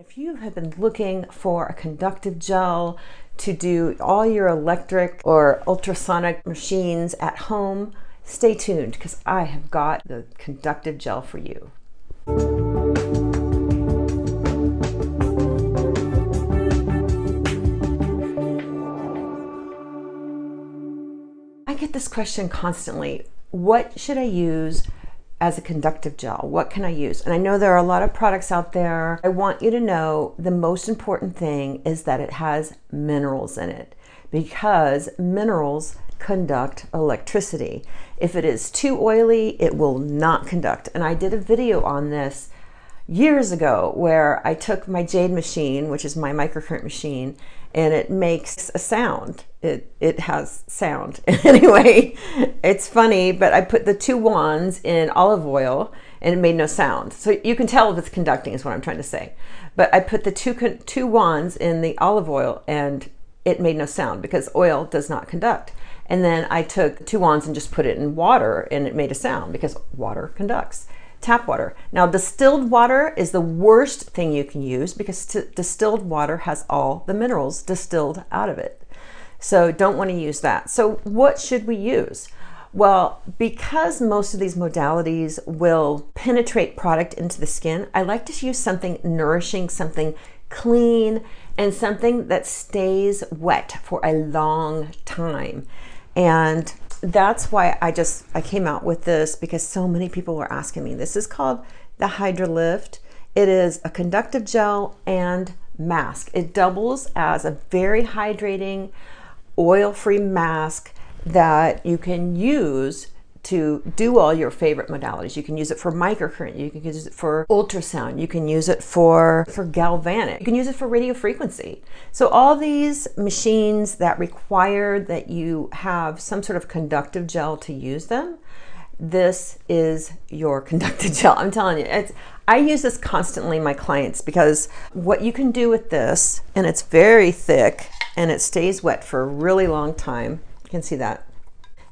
If you have been looking for a conductive gel to do all your electric or ultrasonic machines at home, stay tuned because I have got the conductive gel for you. I get this question constantly. What should I use as a conductive gel? What can I use? And I know there are a lot of products out there. I want you to know the most important thing is that it has minerals in it, because minerals conduct electricity. If it is too oily, it will not conduct. And I did a video on this years ago where I took my jade machine, which is my microcurrent machine, and it makes a sound. It has sound. Anyway, it's funny, but I put the 2 wands in olive oil and it made no sound. So you can tell if it's conducting is what I'm trying to say. But I put the two wands in the olive oil and it made no sound because oil does not conduct. And then I took 2 wands and just put it in water and it made a sound because water conducts. Tap water. Now, distilled water is the worst thing you can use because distilled water has all the minerals distilled out of it. So don't want to use that. So what should we use? Well, because most of these modalities will penetrate product into the skin, I like to use something nourishing, something clean, and something that stays wet for a long time. And that's why I came out with this, because so many people were asking me. This is called the HydraLift. It is a conductive gel and mask. It doubles as a very hydrating, oil-free mask that you can use to do all your favorite modalities. You can use it for microcurrent, you can use it for ultrasound, you can use it for galvanic, you can use it for radio frequency. So all these machines that require that you have some sort of conductive gel to use them, this is your conductive gel. I'm telling you, I use this constantly in my clients, because what you can do with this, and it's very thick and it stays wet for a really long time. You can see that.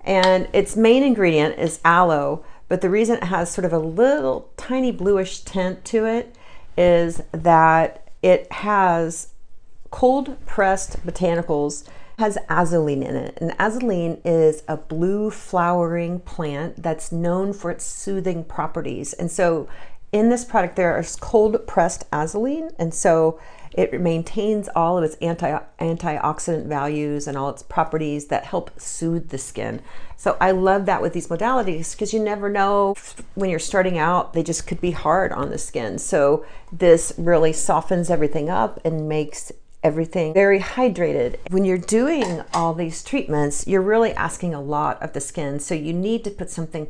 And its main ingredient is aloe, but the reason it has sort of a little tiny bluish tint to it is that it has cold pressed botanicals, has azulene in it. And azulene is a blue flowering plant that's known for its soothing properties. And so in this product there is cold pressed azulene, and so it maintains all of its antioxidant values and all its properties that help soothe the skin. So I love that with these modalities, because you never know when you're starting out, they just could be hard on the skin. So this really softens everything up and makes everything very hydrated. When you're doing all these treatments, you're really asking a lot of the skin. So you need to put something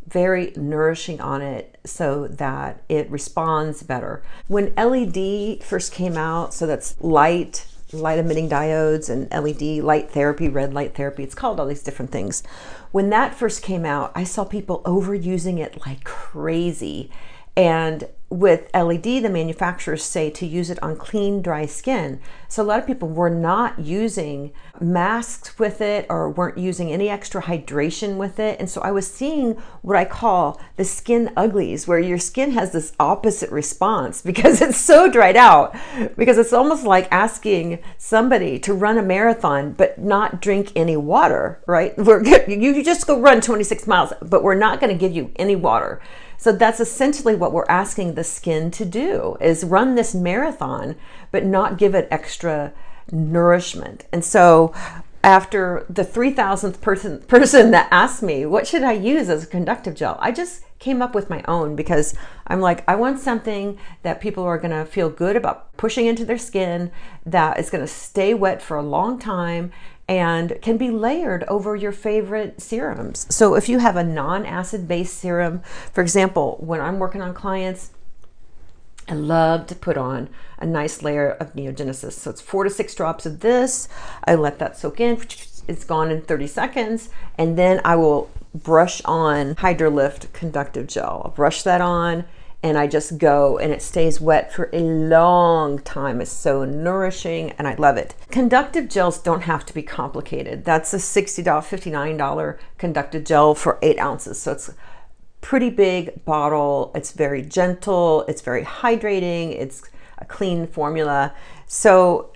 very nourishing on it so that it responds better. When LED first came out, so that's light emitting diodes and LED light therapy, red light therapy, it's called all these different things. When that first came out, I saw people overusing it like crazy. And with LED, the manufacturers say to use it on clean, dry skin. So a lot of people were not using masks with it or weren't using any extra hydration with it. And so I was seeing what I call the skin uglies, where your skin has this opposite response because it's so dried out. Because it's almost like asking somebody to run a marathon but not drink any water, right? You just go run 26 miles, but we're not going to give you any water. So that's essentially what we're asking the skin to do, is run this marathon, but not give it extra nourishment. And so after the 3,000th person that asked me, what should I use as a conductive gel? I just came up with my own, because I'm like, I want something that people are gonna feel good about pushing into their skin, that is gonna stay wet for a long time, and can be layered over your favorite serums. So if you have a non-acid based serum, for example, when I'm working on clients, I love to put on a nice layer of Neogenesis. So it's 4 to 6 drops of this. I let that soak in. It's gone in 30 seconds. And then I will brush on HydraLift Conductive Gel. I'll brush that on and I just go, and it stays wet for a long time. It's so nourishing and I love it. Conductive gels don't have to be complicated. That's a $60, $59 conductive gel for 8 ounces. So it's pretty big bottle. It's very gentle. It's very hydrating. It's clean formula. So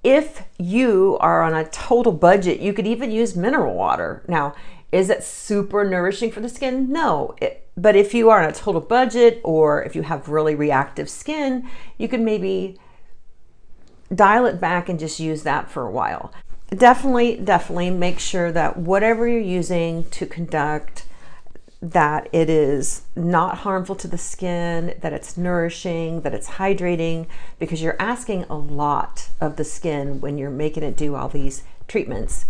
if you are on a total budget, you could even use mineral water. Now, is it super nourishing for the skin? No. But if you are on a total budget, or if you have really reactive skin, you can maybe dial it back and just use that for a while. Definitely make sure that whatever you're using to conduct, that it is not harmful to the skin, that it's nourishing, that it's hydrating, because you're asking a lot of the skin when you're making it do all these treatments.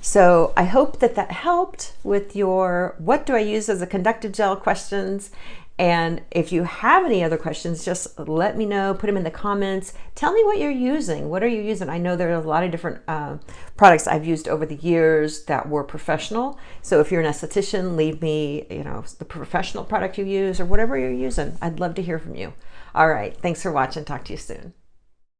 So I hope that that helped with your what do I use as a conductive gel questions. And if you have any other questions, just let me know, put them in the comments. Tell me what you're using. What are you using? I know there are a lot of different products I've used over the years that were professional. So if you're an esthetician, leave me, the professional product you use or whatever you're using. I'd love to hear from you. All right. Thanks for watching. Talk to you soon.